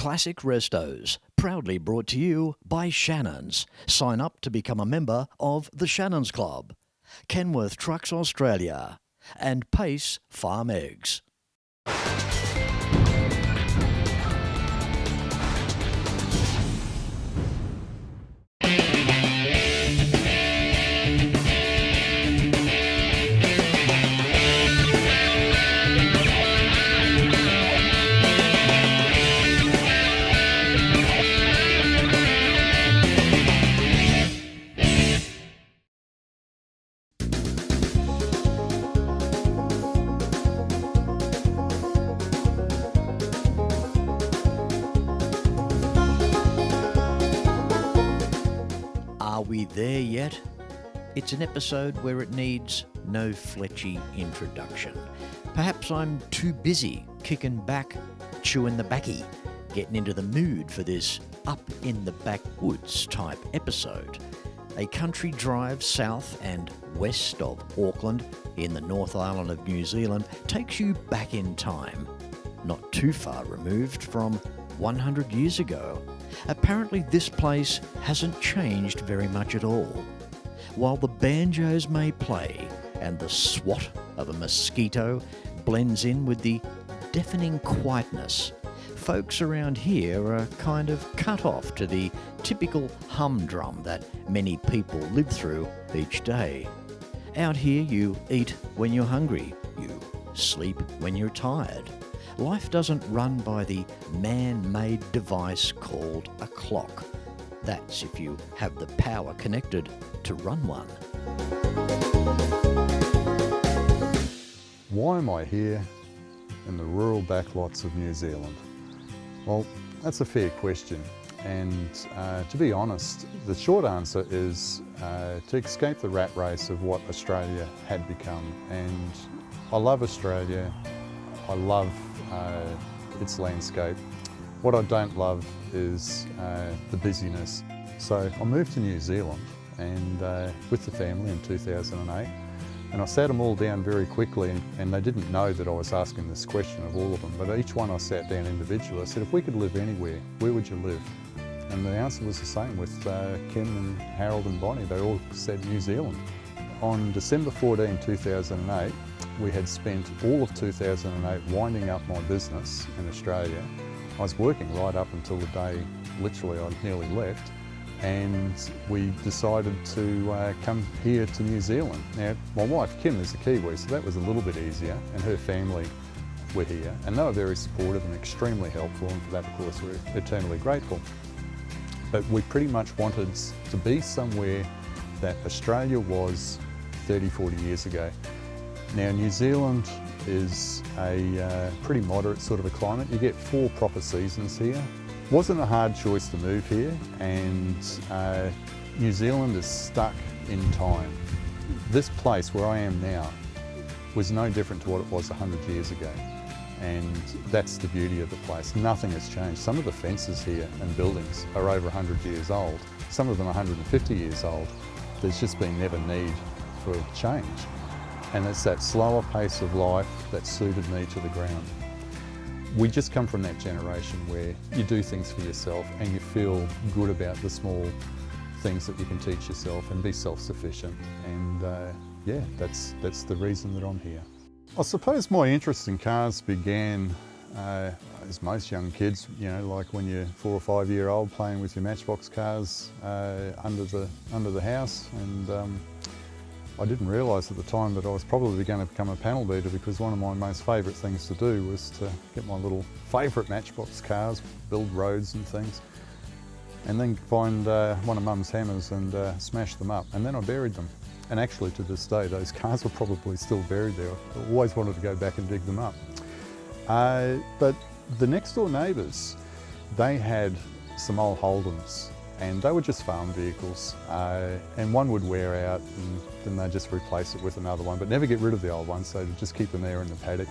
Classic Restos, proudly brought to you by Shannons. Sign up to become a member of the Shannons Club. Kenworth Trucks Australia and Pace Farm Eggs. Are we there yet? It's an episode where it needs no fletchy introduction. Perhaps I'm too busy kicking back, chewing the backy, getting into the mood for this up in the backwoods type episode. A country drive south and west of Auckland in the North Island of New Zealand takes you back in time, not too far removed from 100 years ago. Apparently this place hasn't changed very much at all. While the banjos may play and the swat of a mosquito blends in with the deafening quietness, folks around here are kind of cut off to the typical humdrum that many people live through each day. Out here you eat when you're hungry, you sleep when you're tired. Life doesn't run by the man-made device called a clock. That's if you have the power connected to run one. Why am I here in the rural backlots of New Zealand? Well, that's a fair question, and to be honest, the short answer is to escape the rat race of what Australia had become. And I love Australia. I love its landscape. What I don't love is the busyness. So I moved to New Zealand and with the family in 2008, and I sat them all down very quickly, and they didn't know that I was asking this question of all of them, but each one I sat down individually. I said, if we could live anywhere, where would you live? And the answer was the same with Kim and Harold and Bonnie. They all said New Zealand. On December 14, 2008, we had spent all of 2008 winding up my business in Australia. I was working right up until the day, literally, I nearly left, and we decided to come here to New Zealand. Now, my wife Kim is a Kiwi, so that was a little bit easier, and her family were here, and they were very supportive and extremely helpful, and for that, of course, we're eternally grateful. But we pretty much wanted to be somewhere that Australia was 30, 40 years ago. Now, New Zealand is a pretty moderate sort of a climate. You get 4 proper seasons here. Wasn't a hard choice to move here, and New Zealand is stuck in time. This place where I am now was no different to what it was 100 years ago, and that's the beauty of the place. Nothing has changed. Some of the fences here and buildings are over 100 years old. Some of them are 150 years old. There's just been never need for change. And it's that slower pace of life that suited me to the ground. We just come from that generation where you do things for yourself and you feel good about the small things that you can teach yourself and be self-sufficient. And yeah, that's the reason that I'm here. I suppose my interest in cars began as most young kids, you know, like when you're 4 or 5 year old playing with your matchbox cars under the house. And I didn't realise at the time that I was probably going to become a panel beater, because one of my most favourite things to do was to get my little favourite matchbox cars, build roads and things, and then find one of Mum's hammers and smash them up. And then I buried them. And actually to this day, those cars are probably still buried there. I always wanted to go back and dig them up. But the next door neighbours, they had some old Holdens, and they were just farm vehicles, and one would wear out and then they'd just replace it with another one, but never get rid of the old one, so to just keep them there in the paddock.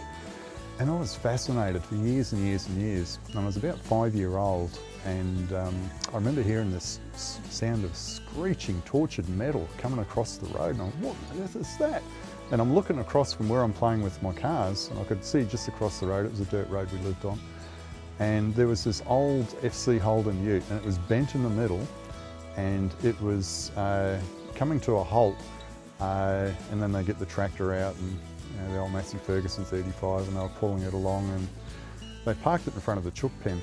And I was fascinated for years and years and years. And I was about 5 years old, and I remember hearing this sound of screeching, tortured metal coming across the road, and I'm, what on earth is that? And I'm looking across from where I'm playing with my cars, and I could see just across the road, it was a dirt road we lived on, and there was this old FC Holden ute, and it was bent in the middle, and it was coming to a halt, and then they get the tractor out, and the old Massey Ferguson 35, and they were pulling it along, and they parked it in front of the chook pen.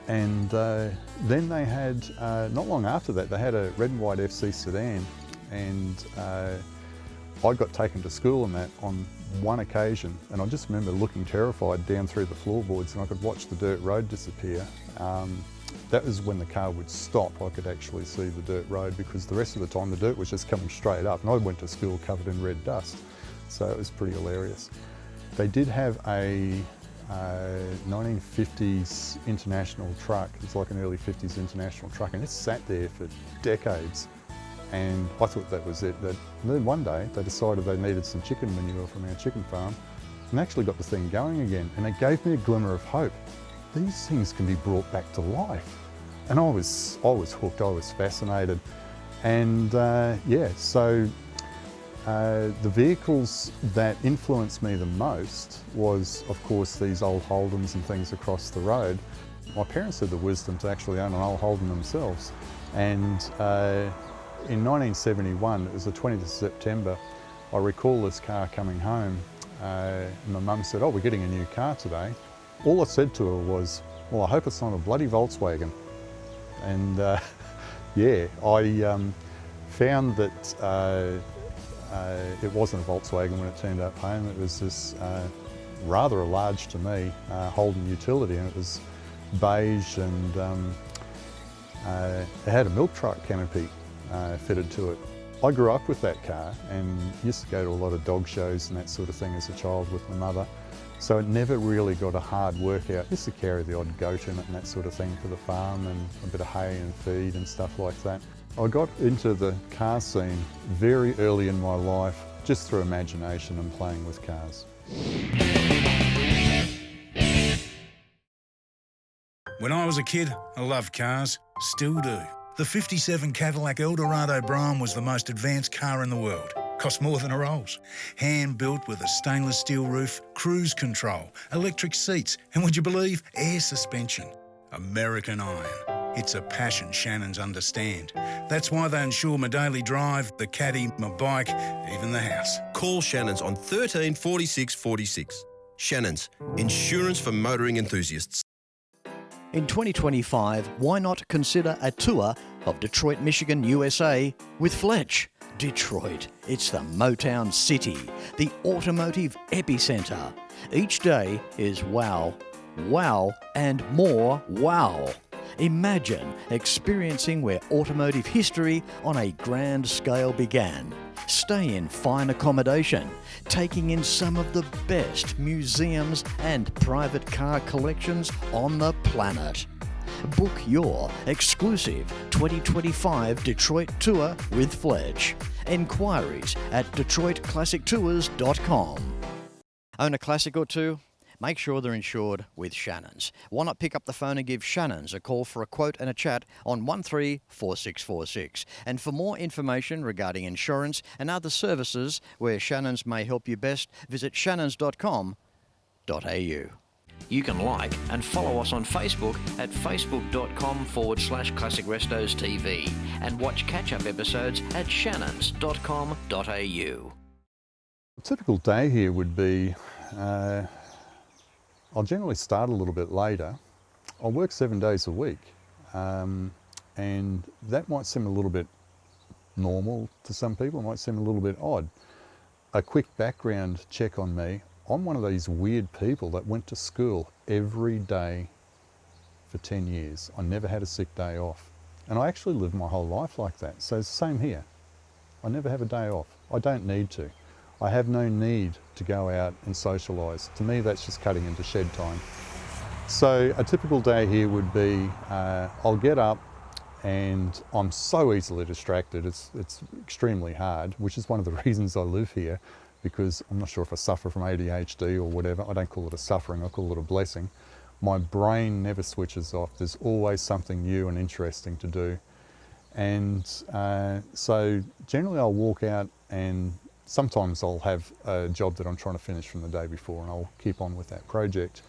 And then they had, not long after that, they had a red and white FC sedan, and I got taken to school in that on one occasion, and I just remember looking terrified down through the floorboards, and I could watch the dirt road disappear. That was when the car would stop. I could actually see the dirt road, because the rest of the time the dirt was just coming straight up, and I went to school covered in red dust, so it was pretty hilarious. They did have a 1950s international truck. It's like an early 50s international truck, and it sat there for decades, and I thought that was it. And then one day they decided they needed some chicken manure from our chicken farm, and actually got the thing going again, and it gave me a glimmer of hope. These things can be brought back to life, and I was hooked. I was fascinated, and so the vehicles that influenced me the most was, of course, these old Holdens and things across the road. My parents had the wisdom to actually own an old Holden themselves, and in 1971, it was the 20th of September, I recall this car coming home, and my mum said, "Oh, we're getting a new car today." All I said to her was, "Well, I hope it's not a bloody Volkswagen." And I found that it wasn't a Volkswagen when it turned up home. It was this rather a large, to me, Holden utility, and it was beige, and it had a milk truck canopy fitted to it. I grew up with that car and used to go to a lot of dog shows and that sort of thing as a child with my mother, so it never really got a hard workout. Used to carry the odd goat in it and that sort of thing for the farm, and a bit of hay and feed and stuff like that. I got into the car scene very early in my life, just through imagination and playing with cars. When I was a kid, I loved cars, still do. The 57 Cadillac Eldorado Brougham was the most advanced car in the world. Cost more than a Rolls. Hand-built with a stainless steel roof, cruise control, electric seats, and would you believe, air suspension. American iron. It's a passion Shannons understand. That's why they insure my daily drive, the caddy, my bike, even the house. Call Shannons on 13 46 46. Shannons, insurance for motoring enthusiasts. In 2025, why not consider a tour of Detroit, Michigan, USA with Fletch? Detroit, it's the Motown City, the automotive epicenter. Each day is wow, wow, and more wow. Imagine experiencing where automotive history on a grand scale began. Stay in fine accommodation, taking in some of the best museums and private car collections on the planet. Book your exclusive 2025 Detroit tour with Fletch. Enquiries at DetroitClassicTours.com. Own a classic or two? Make sure they're insured with Shannons. Why not pick up the phone and give Shannons a call for a quote and a chat on 134646. And for more information regarding insurance and other services where Shannons may help you best, visit shannons.com.au. You can like and follow us on Facebook at facebook.com/Classic Restos TV and watch catch-up episodes at shannons.com.au. A typical day here would be, I'll generally start a little bit later. I'll work 7 days a week, and that might seem a little bit normal to some people, it might seem a little bit odd. A quick background check on me. I'm one of these weird people that went to school every day for 10 years. I never had a sick day off. And I actually lived my whole life like that. So it's the same here. I never have a day off. I don't need to. I have no need to go out and socialise. To me, that's just cutting into shed time. So a typical day here would be, I'll get up and I'm so easily distracted. It's extremely hard, which is one of the reasons I live here, because I'm not sure if I suffer from ADHD or whatever. I don't call it a suffering, I call it a blessing. My brain never switches off. There's always something new and interesting to do. And so generally I'll walk out, and sometimes I'll have a job that I'm trying to finish from the day before, and I'll keep on with that project.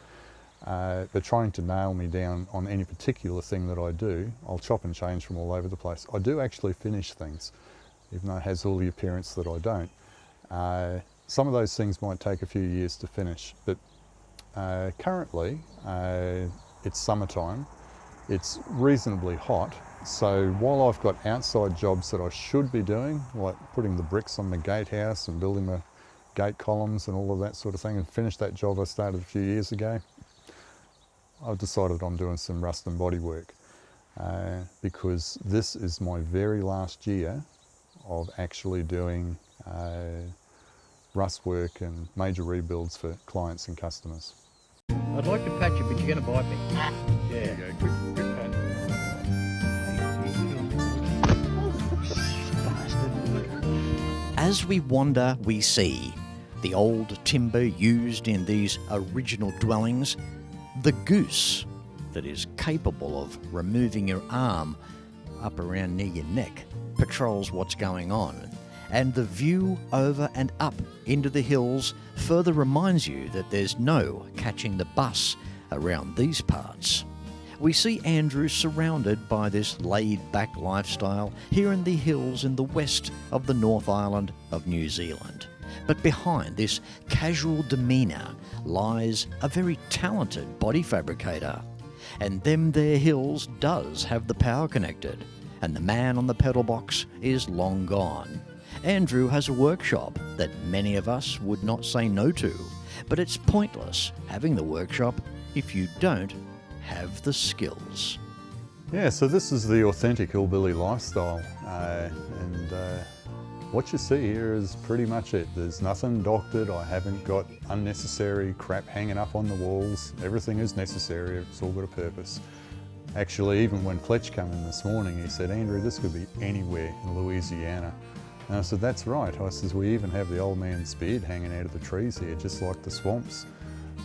but trying to nail me down on any particular thing that I do, I'll chop and change from all over the place. I do actually finish things, even though it has all the appearance that I don't. Some of those things might take a few years to finish, but currently it's summertime, it's reasonably hot, so while I've got outside jobs that I should be doing, like putting the bricks on the gatehouse and building the gate columns and all of that sort of thing, and finish that job I started a few years ago, I've decided I'm doing some rust and body work because this is my very last year of actually doing rust work and major rebuilds for clients and customers. I'd like to pat you, but you're going to bite me. Yeah. Good pat. As we wander, we see the old timber used in these original dwellings, the goose that is capable of removing your arm up around near your neck patrols what's going on, and the view over and up into the hills further reminds you that there's no catching the bus around these parts. We see Andrew surrounded by this laid-back lifestyle here in the hills in the west of the North Island of New Zealand. But behind this casual demeanour lies a very talented body fabricator. And them there hills does have the power connected, and the man on the pedal box is long gone. Andrew has a workshop that many of us would not say no to, but it's pointless having the workshop if you don't have the skills. Yeah, so this is the authentic hillbilly lifestyle, and what you see here is pretty much it. There's nothing doctored. I haven't got unnecessary crap hanging up on the walls. Everything is necessary. It's all got a purpose. Actually, even when Fletch came in this morning, he said, "Andrew, this could be anywhere in Louisiana." And I said, "That's right." I says, "We even have the old man's beard hanging out of the trees here, just like the swamps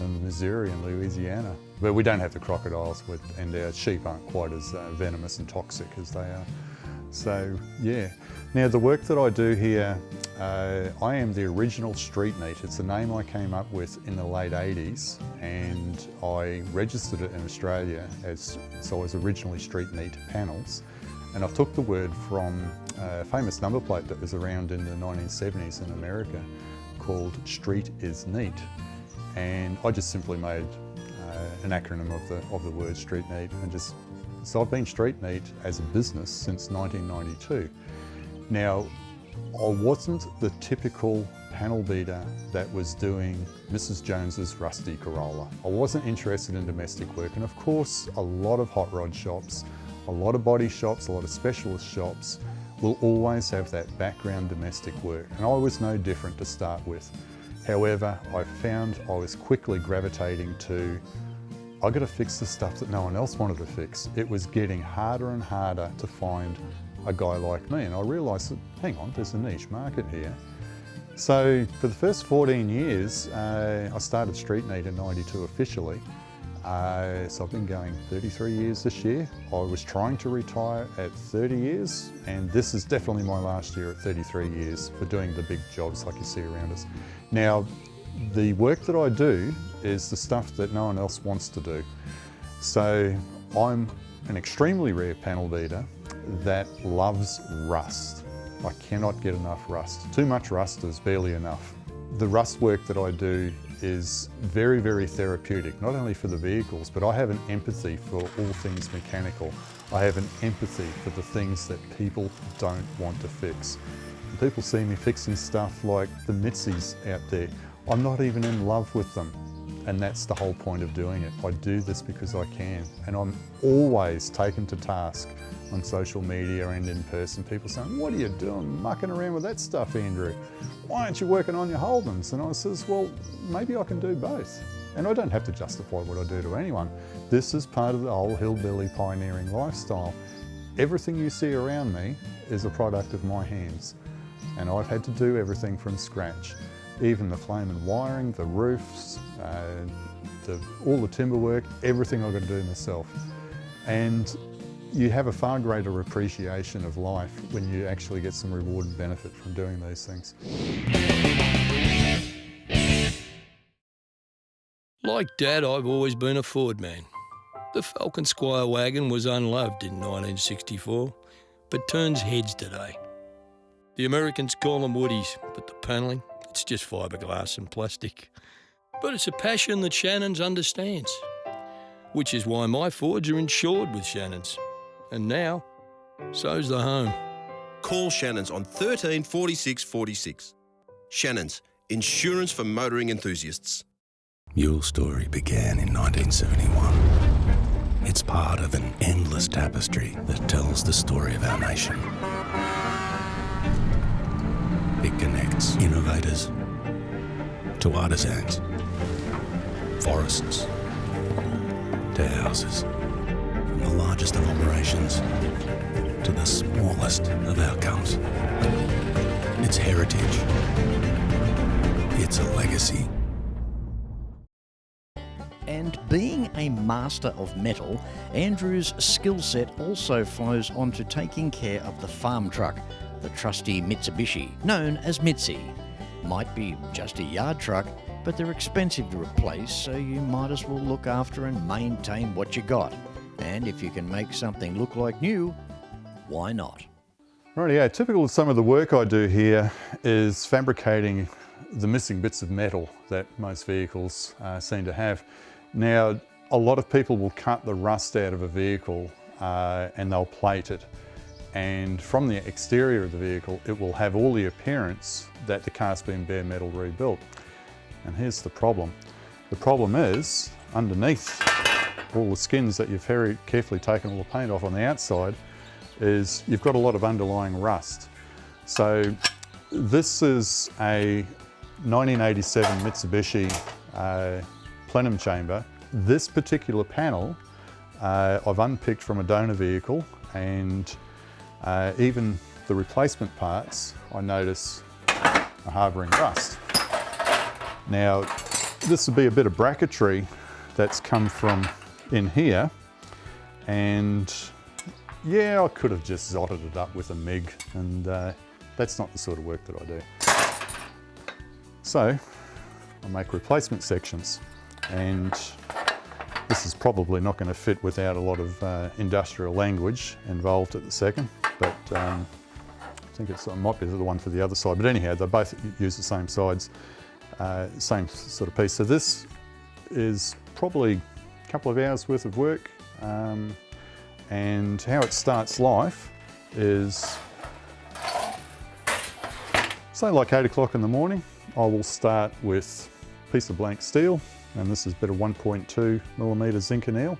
in Missouri and Louisiana." But we don't have the crocodiles, and our sheep aren't quite as venomous and toxic as they are. So, yeah. Now, the work that I do here, I am the original street neat. It's a name I came up with in the late 80s, and I registered it in Australia so I was originally street neat panels. And I took the word from a famous number plate that was around in the 1970s in America called Street is Neat. And I just simply made an acronym of the word street neat, and so I've been street neat as a business since 1992. Now, I wasn't the typical panel beater that was doing Mrs. Jones's rusty Corolla. I wasn't interested in domestic work, and of course a lot of hot rod shops, a lot of body shops, a lot of specialist shops will always have that background domestic work, and I was no different to start with. However, I found I was quickly gravitating to, I got to fix the stuff that no one else wanted to fix. It was getting harder and harder to find a guy like me, and I realised that, hang on, there's a niche market here. So for the first 14 years, I started street neat in '92 officially. So I've been going 33 years this year. I was trying to retire at 30 years, and this is definitely my last year at 33 years for doing the big jobs like you see around us. Now, the work that I do is the stuff that no one else wants to do. So I'm an extremely rare panel beater that loves rust. I cannot get enough rust. Too much rust is barely enough. The rust work that I do is very, very therapeutic, not only for the vehicles, but I have an empathy for all things mechanical. I have an empathy for the things that people don't want to fix. When people see me fixing stuff like the Mitzies out there, I'm not even in love with them. And that's the whole point of doing it. I do this because I can. And I'm always taken to task on social media and in person. People saying, "What are you doing mucking around with that stuff, Andrew? Why aren't you working on your Holdens?" And I says, well, maybe I can do both. And I don't have to justify what I do to anyone. This is part of the whole hillbilly pioneering lifestyle. Everything you see around me is a product of my hands. And I've had to do everything from scratch. Even the flame and wiring, the roofs, all the timber work, everything I've got to do myself. And you have a far greater appreciation of life when you actually get some reward and benefit from doing these things. Like Dad, I've always been a Ford man. The Falcon Squire wagon was unloved in 1964, but turns heads today. The Americans call them woodies, but the panelling, it's just fiberglass and plastic. But it's a passion that Shannons understands, which is why my Fords are insured with Shannons. And now, so's the home. Call Shannons on 13 46 46. Shannons, insurance for motoring enthusiasts. Your story began in 1971. It's part of an endless tapestry that tells the story of our nation. It connects innovators to artisans, forests to houses, from the largest of operations to the smallest of outcomes. It's heritage. It's a legacy. And being a master of metal, Andrew's skill set also flows onto taking care of the farm truck, the trusty Mitsubishi, known as Mitzi. Might be just a yard truck, but they're expensive to replace, so you might as well look after and maintain what you got. And if you can make something look like new, why not? Rightio, typical of some of the work I do here is fabricating the missing bits of metal that most vehicles seem to have. Now, a lot of people will cut the rust out of a vehicle and they'll plate it. And from the exterior of the vehicle, it will have all the appearance that the car's been bare metal rebuilt. And here's the problem. The problem is, underneath all the skins that you've very carefully taken all the paint off on the outside, is you've got a lot of underlying rust. So this is a 1987 Mitsubishi plenum chamber. This particular panel I've unpicked from a donor vehicle, and even the replacement parts I notice are harbouring rust. Now this would be a bit of bracketry that's come from in here, and yeah, I could have just zotted it up with a MIG, and that's not the sort of work that I do. So I make replacement sections, and this is probably not going to fit without a lot of industrial language involved at the second, but I think it might be the one for the other side. But anyhow, they both use the same sides, same sort of piece. So this is probably a couple of hours worth of work. And how it starts life is, say like 8 o'clock in the morning, I will start with a piece of blank steel, and this is a bit of 1.2mm zinc anneal,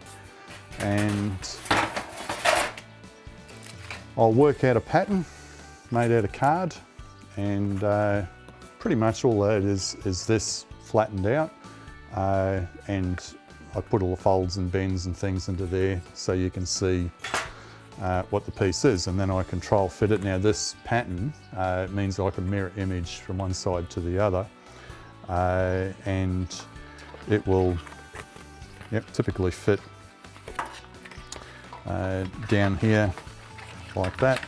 and I'll work out a pattern made out of card, and pretty much all that is this flattened out, and I put all the folds and bends and things into there so you can see what the piece is, and then I control fit it. Now this pattern means I can mirror image from one side to the other, and it will typically fit down here like that,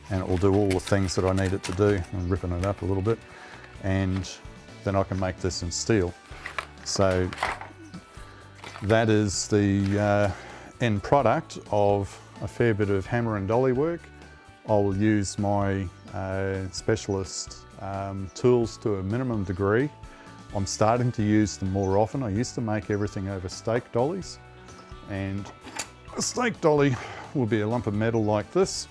and it will do all the things that I need it to do. I'm ripping it up a little bit, and then I can make this in steel. So that is the end product of a fair bit of hammer and dolly work. I will use my specialist tools to a minimum degree. I'm starting to use them more often. I used to make everything over stake dollies, and a stake dolly will be a lump of metal like this,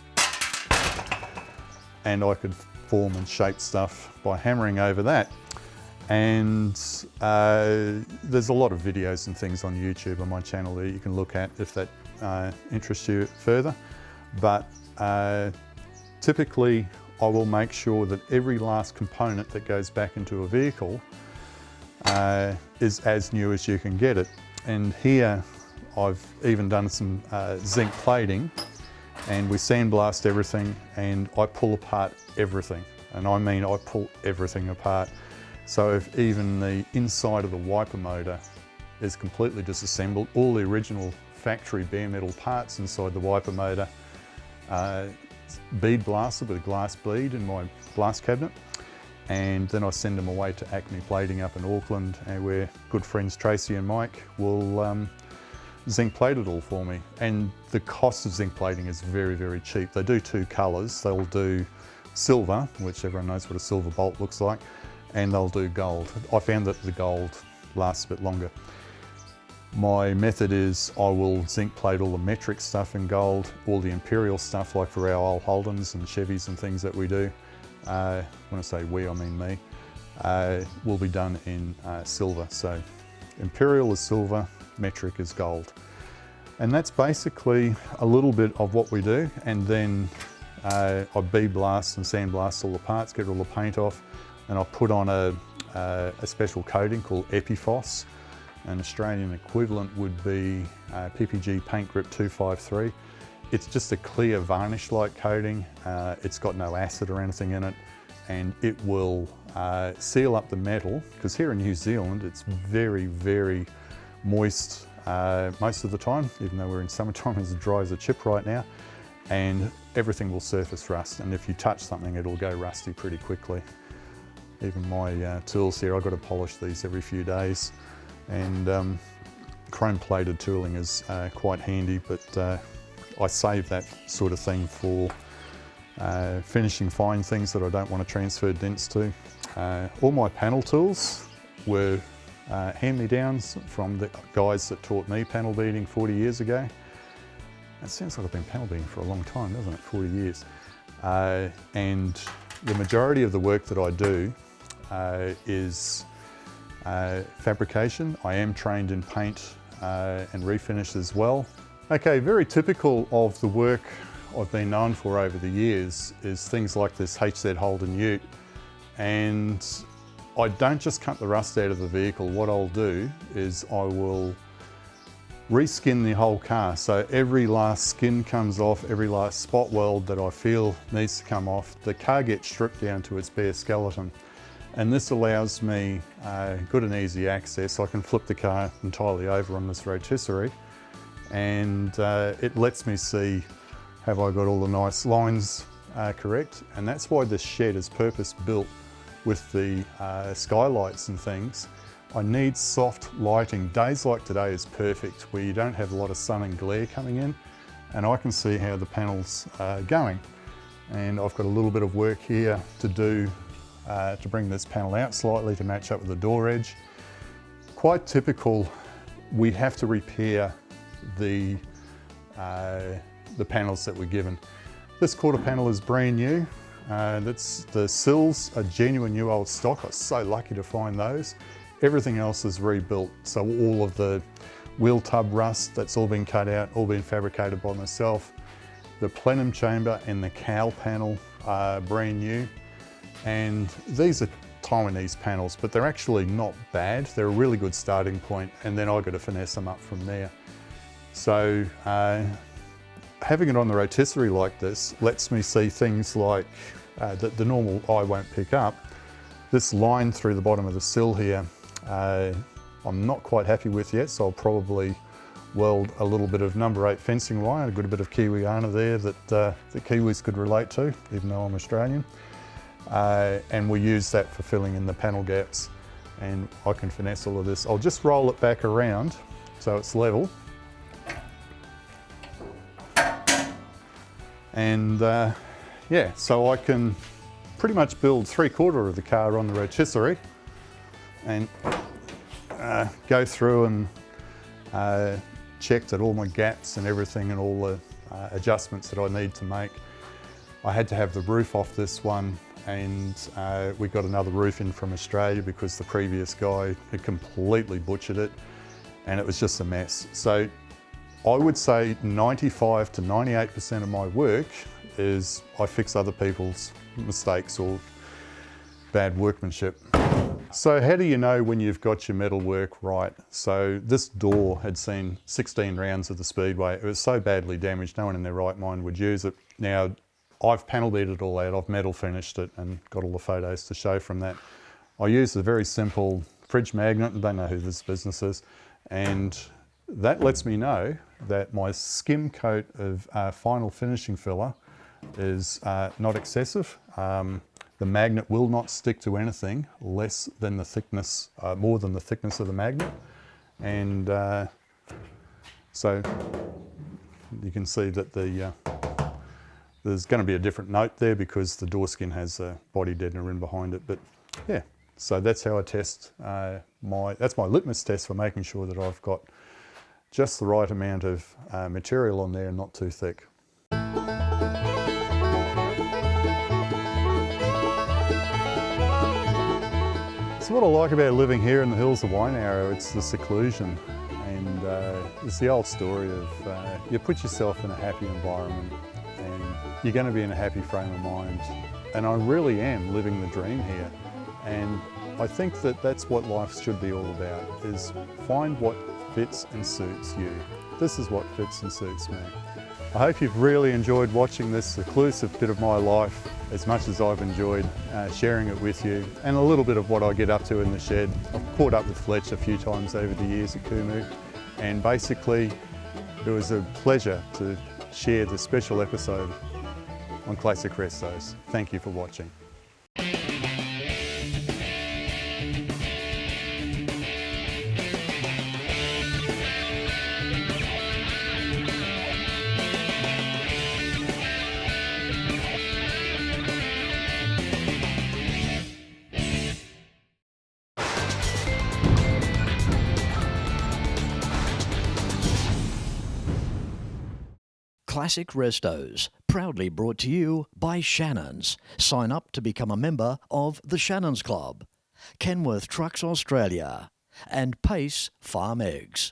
and I could form and shape stuff by hammering over that. And there's a lot of videos and things on YouTube on my channel that you can look at if that interests you further. But typically I will make sure that every last component that goes back into a vehicle is as new as you can get it. And here I've even done some zinc plating, and we sandblast everything, and I pull apart everything. And I mean I pull everything apart. So if even the inside of the wiper motor is completely disassembled, all the original factory bare metal parts inside the wiper motor, bead blasted with a glass bead in my blast cabinet, and then I send them away to Acme Plating up in Auckland, where good friends Tracy and Mike will zinc plate it all for me. And the cost of zinc plating is very, very cheap. They do two colours. They'll do silver, which everyone knows what a silver bolt looks like, and they'll do gold. I found that the gold lasts a bit longer. My method is I will zinc plate all the metric stuff in gold, all the imperial stuff like for our old Holdens and Chevys and things that we do. When I say we, I mean me, will be done in silver. So imperial is silver, metric is gold. And that's basically a little bit of what we do. And then I bead blast and sandblast all the parts, get all the paint off, and I put on a special coating called Epiphoss. An Australian equivalent would be PPG Paint Grip 253. It's just a clear varnish-like coating. It's got no acid or anything in it, and it will seal up the metal, because here in New Zealand it's very, very moist most of the time, even though we're in summertime. It's as dry as a chip right now, and everything will surface rust, and if you touch something it'll go rusty pretty quickly. Even my tools here, I've got to polish these every few days, and chrome plated tooling is quite handy, but I save that sort of thing for finishing fine things that I don't want to transfer dents to. All my panel tools were hand-me-downs from the guys that taught me panel beating 40 years ago. It sounds like I've been panel beating for a long time, doesn't it? 40 years. And the majority of the work that I do is fabrication. I am trained in paint and refinish as well. Okay, very typical of the work I've been known for over the years is things like this HZ Holden Ute. And I don't just cut the rust out of the vehicle. What I'll do is I will reskin the whole car. So every last skin comes off, every last spot weld that I feel needs to come off. The car gets stripped down to its bare skeleton. And this allows me good and easy access. I can flip the car entirely over on this rotisserie, and it lets me see, have I got all the nice lines correct? And that's why this shed is purpose built with the skylights and things. I need soft lighting. Days like today is perfect, where you don't have a lot of sun and glare coming in, and I can see how the panels are going. And I've got a little bit of work here to do to bring this panel out slightly to match up with the door edge. Quite typical, we have to repair the panels that we're given. This quarter panel is brand new. The sills are genuine new old stock. I was so lucky to find those. Everything else is rebuilt. So all of the wheel tub rust, that's all been cut out, all been fabricated by myself. The plenum chamber and the cowl panel are brand new. And these are Taiwanese panels, but they're actually not bad. They're a really good starting point, and then I've got to finesse them up from there. So having it on the rotisserie like this lets me see things like that the normal eye won't pick up. This line through the bottom of the sill here, I'm not quite happy with yet, so I'll probably weld a little bit of number 8 fencing wire, a good bit of Kiwiana there that the Kiwis could relate to, even though I'm Australian. And we use that for filling in the panel gaps, and I can finesse all of this. I'll just roll it back around so it's level. And yeah, so I can pretty much build 3/4 of the car on the rotisserie and go through and check that all my gaps and everything and all the adjustments that I need to make. I had to have the roof off this one, and we got another roof in from Australia because the previous guy had completely butchered it, and it was just a mess. So I would say 95 to 98% of my work is I fix other people's mistakes or bad workmanship. So how do you know when you've got your metal work right? So this door had seen 16 rounds of the Speedway. It was so badly damaged, no one in their right mind would use it. Now, I've panel beat it all out, I've metal finished it and got all the photos to show from that. I used a very simple fridge magnet, and don't know who this business is, and that lets me know that my skim coat of final finishing filler is not excessive. The The magnet will not stick to anything less than the thickness, more than the thickness of the magnet. And so you can see that there's going to be a different note there because the door skin has a body deadener in behind it. But yeah, so that's how I test that's my litmus test for making sure that I've got just the right amount of material on there and not too thick. So what I like about living here in the hills of Wainarro, it's the seclusion, and it's the old story of you put yourself in a happy environment and you're going to be in a happy frame of mind. And I really am living the dream here, and I think that that's what life should be all about, is find what fits and suits you. This is what fits and suits me. I hope you've really enjoyed watching this seclusive bit of my life as much as I've enjoyed sharing it with you, and a little bit of what I get up to in the shed. I've caught up with Fletch a few times over the years at Kumu, and basically it was a pleasure to share this special episode on Classic Restos. Thank you for watching. Classic Restos, proudly brought to you by Shannons. Sign up to become a member of the Shannons Club. Kenworth Trucks Australia and Pace Farm Eggs.